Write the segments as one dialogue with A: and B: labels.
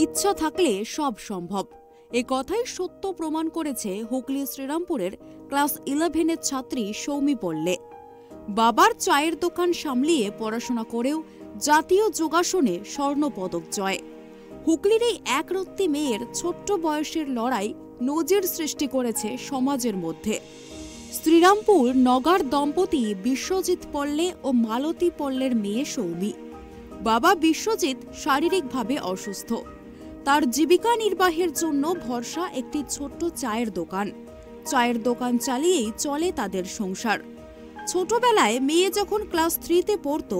A: ইচ্ছা থাকলে সব সম্ভব। এ কথাই সত্য প্রমাণ করেছে হুগলি শ্রীরামপুরের ক্লাস 11-এর ছাত্রী সৌমি পল্লে। বাবার চায়ের দোকান সামলিয়ে পড়াশোনা করেও জাতীয় যোগাসনে স্বর্ণপদক জয়। হুগলির এই একরত্তি মেয়ের ছোট্ট বয়সের লড়াই নজির সৃষ্টি করেছে সমাজের মধ্যে। শ্রীরামপুর নগার দম্পতি বিশ্বজিৎ পল্লে ও মালতী পল্লের মেয়ে সৌমি। বাবা বিশ্বজিৎ শারীরিকভাবে অসুস্থ। তার জীবিকা নির্বাহের জন্য ভরসা একটি ছোট্ট চায়ের দোকান। চায়ের দোকান চালিয়েই চলে তাদের সংসার। ছোটবেলায় মেয়ে যখন ক্লাস 3-তে পড়ত,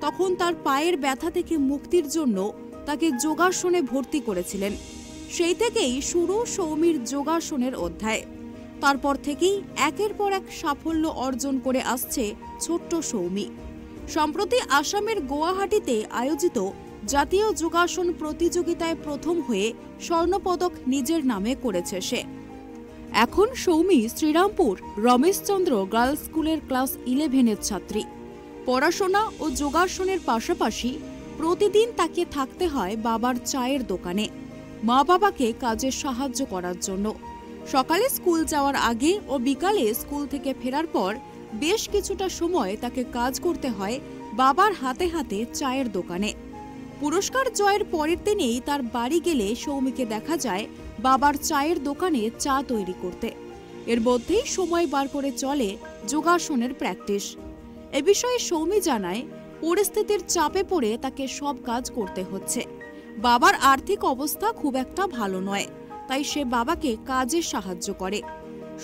A: তখন তার পায়ের ব্যথা থেকে মুক্তির জন্য তাকে যোগাসনে ভর্তি করেছিলেন। সেই থেকেই শুরু সৌমির যোগাসনের অধ্যায়। তারপর থেকেই একের পর এক সাফল্য অর্জন করে আসছে ছোট্ট সৌমি। সম্প্রতি আসামের গুয়াহাটিতে আয়োজিত জাতীয় যোগাসন প্রতিযোগিতায় প্রথম হয়ে স্বর্ণপদক নিজের নামে করেছে সে। এখন সৌমি শ্রীরামপুর রমেশচন্দ্র গার্লস স্কুলের ক্লাস 11-এর ছাত্রী। পড়াশোনা ও যোগাসনের পাশাপাশি প্রতিদিন তাকে থাকতে হয় বাবার চায়ের দোকানে, মা বাবাকে কাজে সাহায্য করার জন্য। সকালে স্কুল যাওয়ার আগে ও বিকালে স্কুল থেকে ফেরার পর বেশ কিছুটা সময় তাকে কাজ করতে হয় বাবার হাতে হাতে চায়ের দোকানে। পুরস্কার জয়ের পরের দিনেই তার বাড়ি গেলে সৌমিকে দেখা যায় বাবার চায়ের দোকানে চা তৈরি করতে। এর মধ্যেই সময় বার করে চলে যোগাসনের প্র্যাকটিস। এ বিষয়ে সৌমি জানায়, পরিস্থিতির চাপে পড়ে তাকে সব কাজ করতে হচ্ছে। বাবার আর্থিক অবস্থা খুব একটা ভালো নয়, তাই সে বাবাকে কাজে সাহায্য করে।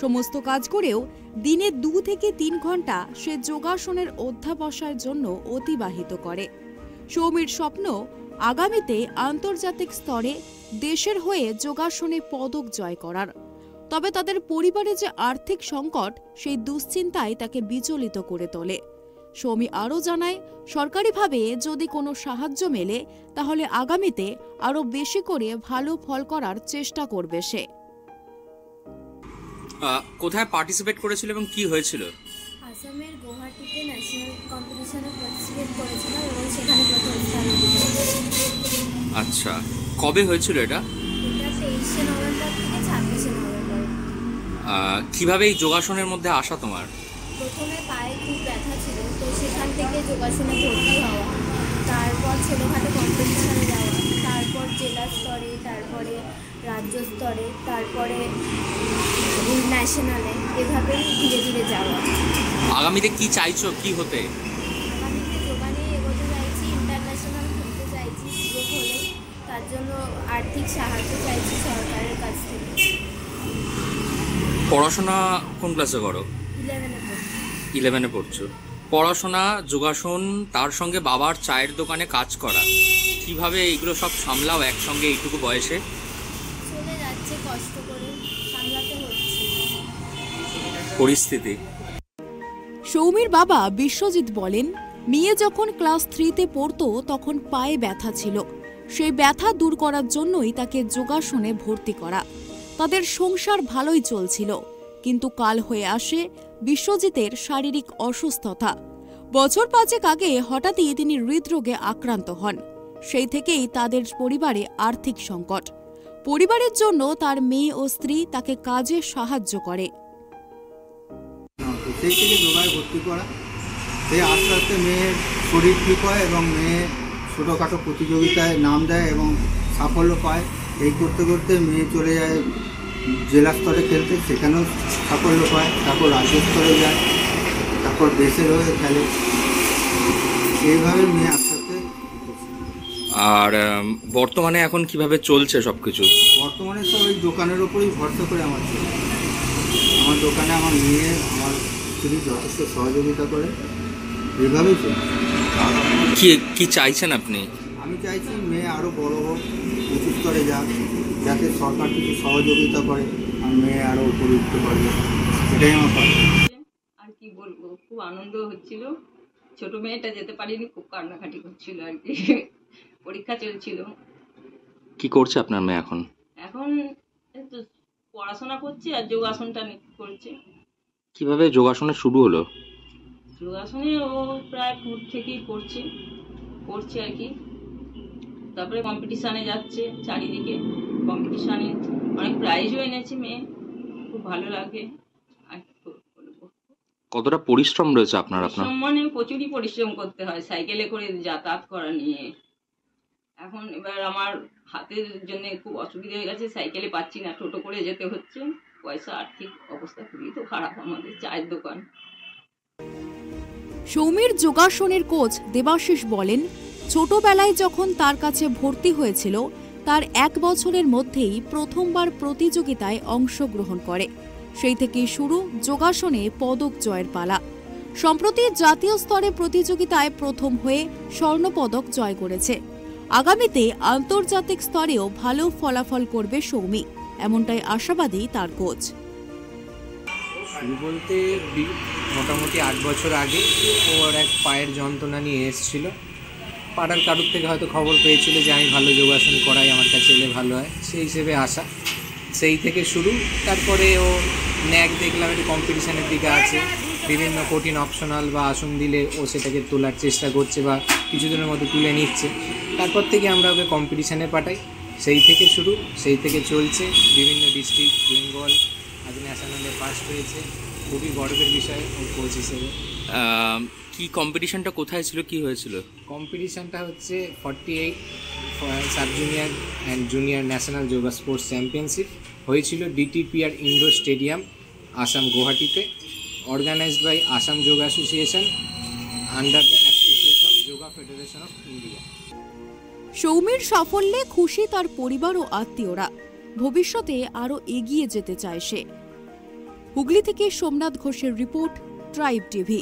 A: সমস্ত কাজ করেও দিনে 2 থেকে 3 ঘন্টা সে যোগাসনের অধ্যাবসায়ের জন্য অতিবাহিত করে। সৌমির স্বপ্ন আগামীতে আন্তর্জাতিক স্তরে দেশের হয়ে যোগাসনে পদক জয় করার। তবে তাদের পরিবারে যে আর্থিক সংকট, সেই দুশ্চিন্তায় তাকে বিচলিত করে তোলে। সৌমি আরও জানায়, সরকারিভাবে যদি কোনো সাহায্য মেলে তাহলে আগামীতে আরও বেশি করে ভালো ফল করার চেষ্টা করবে সে।
B: কোথায় পার্টিসিপেট করেছিল এবং কি হয়েছিল?
C: আসামের গুয়াহাটিতে ন্যাশনাল কম্পিটিশনে পার্টিসিপেট করেছিল এবং সেখানে প্রথম স্থান পেয়েছি।
B: আচ্ছা, কবে হয়েছিল এটা?
C: এটা 23শে নভেম্বর থেকে 26শে নভেম্বর।
B: কিভাবে এই যোগাসনের মধ্যে আসা তোমার?
C: প্রথমে পায়ে খুব ব্যথা ছিল, তো সেখান থেকে যোগাসনে ভর্তি হওয়া, তারপর ছোটোখাটো কম্পিটিশনে যাওয়া, তারপর জেলা স্তরে, তারপরে রাজ্য স্তরে, তারপরে ন্যাশনালে, এভাবেই ধীরে ধীরে যাওয়া।
B: আগামীতে কি চাইছো, কি হতে?
C: আগামীতে যোগানে এগোতে চাইছি, ইন্টারন্যাশনাল খেলতে চাইছি সুযোগ হলে। তার জন্য আর্থিক সাহায্য চাইছি সরকারের কাছ থেকে।
B: পড়াশোনা কোন ক্লাসে করো?
C: 11-এ
B: পড়ছো। পড়াশোনা, যোগাসন, তার সঙ্গে বাবার চায়ের দোকানে কাজ করা, কিভাবে এইগুলো সব সামলাও একসঙ্গে এইটুকু বয়সে?
C: চলে যাচ্ছে, কষ্ট করে সামলাতে হচ্ছে
B: পরিস্থিতি।
A: সৌমির বাবা বিশ্বজিৎ বলেন, মেয়ে যখন ক্লাস 3-তে পড়তো তখন পায়ে ব্যথা ছিল। সেই ব্যথা দূর করার জন্যই তাকে যোগাসনে ভর্তি করা। তাদের সংসার ভালোই চলছিল, কিন্তু কাল হয়ে আসে বিশ্বজিতের শারীরিক অসুস্থতা। বছর 5 আগে হঠাৎই তিনি হৃদরোগে আক্রান্ত হন। সেই থেকেই তাদের পরিবারে আর্থিক সংকট। পরিবারের জন্য তার মেয়ে ও স্ত্রী তাকে কাজে সাহায্য করে।
D: সেই থেকে যোগায় ভর্তি করা, সেই আস্তে আস্তে মেয়ের শরীর ঠিক হয় এবং মেয়ে ছোটোখাটো প্রতিযোগিতায় নাম দেয় এবং সাফল্য পায়। এই করতে করতে মেয়ে চলে যায় জেলা স্তরে খেলতে, সেখানেও সাফল্য পায়। তারপর রাজ্য স্তরে যায়, তারপর দেশের হয়ে খেলে। এইভাবে মেয়ে আস্তে আস্তে।
B: আর বর্তমানে এখন কিভাবে চলছে সবকিছু?
D: বর্তমানে সব ওই দোকানের ওপরেই ভরসা করে আমার চলে। আমার দোকানে আমার মেয়ে, আমার স্ত্রী যথেষ্ট সহযোগিতা করে। এইভাবেই চলছে।
B: কি চাইছেন আপনি?
D: আমি চাইছি মেয়ে আরও বড় হোক, উঁচু স্তরে যাক, যাতে সরকার কিছু সহযোগিতা করে আর মেয়ে আরও উপরে উঠতে পারবে, এটাই আমার কথা।
E: আর কি বলবো, খুব আনন্দ হচ্ছিল। ছোট মেয়েটা যেতে পারিনি, খুব কান্নাকাটি করছিল আর কি। পরীক্ষা চলছিল।
B: কি করছে আপনার মেয়ে এখন?
E: এখন তো পড়াশোনা করছে আর যোগাসনটা করছে।
B: কিভাবে যোগাসনে শুরু হলো?
E: যোগাসনে ও প্রায় 4 থেকেই করছে আর কি। তারপরে কম্পিটিশানে যাচ্ছে, চারিদিকে কম্পিটিশানে অনেক প্রাইজও এনেছে মেয়ে, খুব ভালো লাগে। আর কি বলবো,
B: কতটা পরিশ্রম রয়েছে আপনার?
E: মানে প্রচুরই পরিশ্রম করতে হয় সাইকেলে করে যাতায়াত করা নিয়ে। এখন এবার আমার হাতের জন্য খুব অসুবিধা হয়ে গেছে, সাইকেলে পাচ্ছি না, টোটো করে যেতে হচ্ছে। পয়সা, আর্থিক অবস্থা খুবই তো খারাপ আমাদের, চায়ের দোকান।
A: সৌমির যোগাসনের কোচ দেবাশিস বলেন, ছোটবেলায় যখন তার কাছে ভর্তি হয়েছিল তার 1 বছরের মধ্যেই প্রথমবার প্রতিযোগিতায় অংশগ্রহণ করে। সেই থেকেই শুরু যোগাসনে পদক জয়ের পালা। সম্প্রতি জাতীয় স্তরে প্রতিযোগিতায় প্রথম হয়ে স্বর্ণপদক জয় করেছে। আগামীতে আন্তর্জাতিক স্তরেও ভালো ফলাফল করবে সৌমি, এমনটাই আশাবাদী তার কোচ।
F: শুরু বলতে মোটামুটি 8 বছর আগে ওর এক পায়ের যন্ত্রণা নিয়ে এসেছিলো। পাড়ার কারুর থেকে হয়তো খবর পেয়েছিল যে আমি ভালো যোগাসন করাই, আমার কাছে এলে ভালো হয়, সেই হিসেবে আসা। সেই থেকে শুরু। তারপরে ও ন্যাক দেখলাম একটু কম্পিটিশানের দিকে আছে, বিভিন্ন কঠিন অপশনাল বা আসন দিলে ও সেটাকে তোলার চেষ্টা করছে বা কিছুদিনের মধ্যে তুলে নিচ্ছে। তারপর থেকে আমরা ওকে কম্পিটিশানে পাঠাই, সেই থেকে শুরু, সেই থেকে চলছে। বিভিন্ন ডিস্ট্রিক্ট, বেঙ্গল, আজ ন্যাশনালে ফার্স্ট হয়েছে, খুবই গর্বের বিষয় ওর কোচ হিসেবে।
B: কি কম্পিটিশনটা কোথায় ছিল, কি হয়েছিল?
F: কম্পিটিশানটা হচ্ছে 48 sub junior and junior national yoga sports championship হয়েছিল ডিটিপিআর ইনডোর স্টেডিয়াম, আসাম, গুয়াহাটিতে। Organised by Assam yoga association under the association of yoga federation of India.
A: সৌমির সাফল্যে খুশি তার পরিবার ও আত্মীয়রা। ভবিষ্যতে আরও এগিয়ে যেতে চায় সে। হুগলি থেকে সোমনাথ ঘোষের রিপোর্ট, ট্রাইব টিভি।